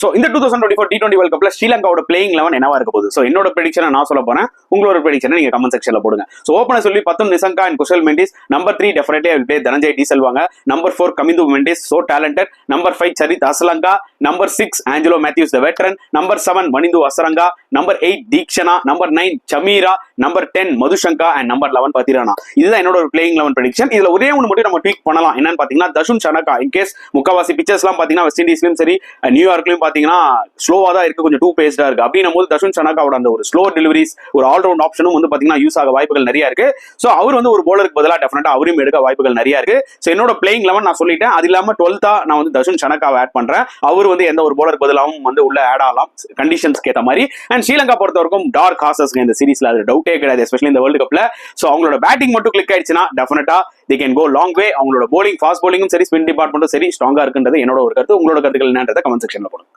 So இந்த 2024 T20 world கப்ல ஸ்ரீலங்காவோட playing 11 என்னவா இருக்க போகுது? ஸோ என்னோட ப்ரெடிக்ஷனை நான் சொல்ல போறேன், உங்களோட ப்ரெடிக்ஷனை நீங்க கமெண்ட் செக்ஷன்ல போடுங்க. ஸோ ஓப்பனர் சொல்லி பத்தும் Nissanka and Kusal Mendis. Number 3 definitely will play Dhananjaya de செல்வாங்க. Number 4 Kamindu Mendis, so talented. Number 5 Charith Asalanka. Number 6 Angelo Mathews the veteran. Number 7 Wanindu Hasaranga. Number 8 Theekshana. Number 9 Chameera. Number 10 Madushanka and number 11 Pathirana. இதுதான் என்னோட ஒரு பிளேயிங் 11 ப்ரெடிக்ஷன். இதுல ஒரே ஒன்று மட்டும் நம்ம ட்வீக் பண்ணலாம். என்னன்னு பாத்தீங்கன்னா தசுன் சனகா இன்கேஸ் முக்காவாசி பிக்சர்ஸ் எல்லாம் பாத்தீங்கன்னா வெஸ்ட் இண்டீஸ்லயும் சரி நியூயார்க்லயும் பாத்தீங்கன்னா ஸ்லோவா தான் இருக்கு, கொஞ்சம் டூ பேஸ்டா இருக்கு. அப்படின்னும் போது தசுன் சனகாவோட அந்த ஒரு ஸ்லோ டெலிவரிஸ், ஒரு ஆல்ரவுண்ட் ஆப்ஷனும் வந்து பாத்தீங்கன்னா யூஸ் ஆக வாய்ப்புகள் நிறைய இருக்கு. சோ அவர் வந்து ஒரு போலருக்கு பதிலாக டெஃபினட்டா அவரையும் எடுக்க வாய்ப்புகள் நிறைய இருக்கு. சோ என்னோட பிளேயிங் 11 நான் சொல்லிட்டேன். அது இல்லாம 12th நான் வந்து தசுன் சனகாவை ஆட் பண்றேன். அவர் வந்து எந்த ஒரு போலருக்கு பதிலாகவும் வந்து உள்ள ஆட் ஆகலாம் கண்டிஷன்ஸ்க்கு ஏற்ற மாதிரி. அண்ட் ஸ்ரீலங்கா பொறுத்த வரைக்கும் டார்க் ஹார்சஸ் இந்த சீரீஸ்ல அது டவுட்டே கிடையாது, எஸ்பெஷலி இந்த வேர்ல்டு கப்ல. சோ அவங்களோட பேட்டிங் மட்டும் கிளிக் ஆயிடுச்சுன்னா டெஃபினட்டா they can go long way. அவங்களோட போலிங், ஃபாஸ்ட் போலிங்கும் சரி, ஸ்பின் டிபார்ட்மெண்ட்டும் சரி ஸ்ட்ராங்கா இருக்குன்றது என்னோட ஒரு கருத்து. உங்களோட கருத்துக்கள் என்னன்றதை கமெண்ட் செக்ஷன்ல போடுங்க.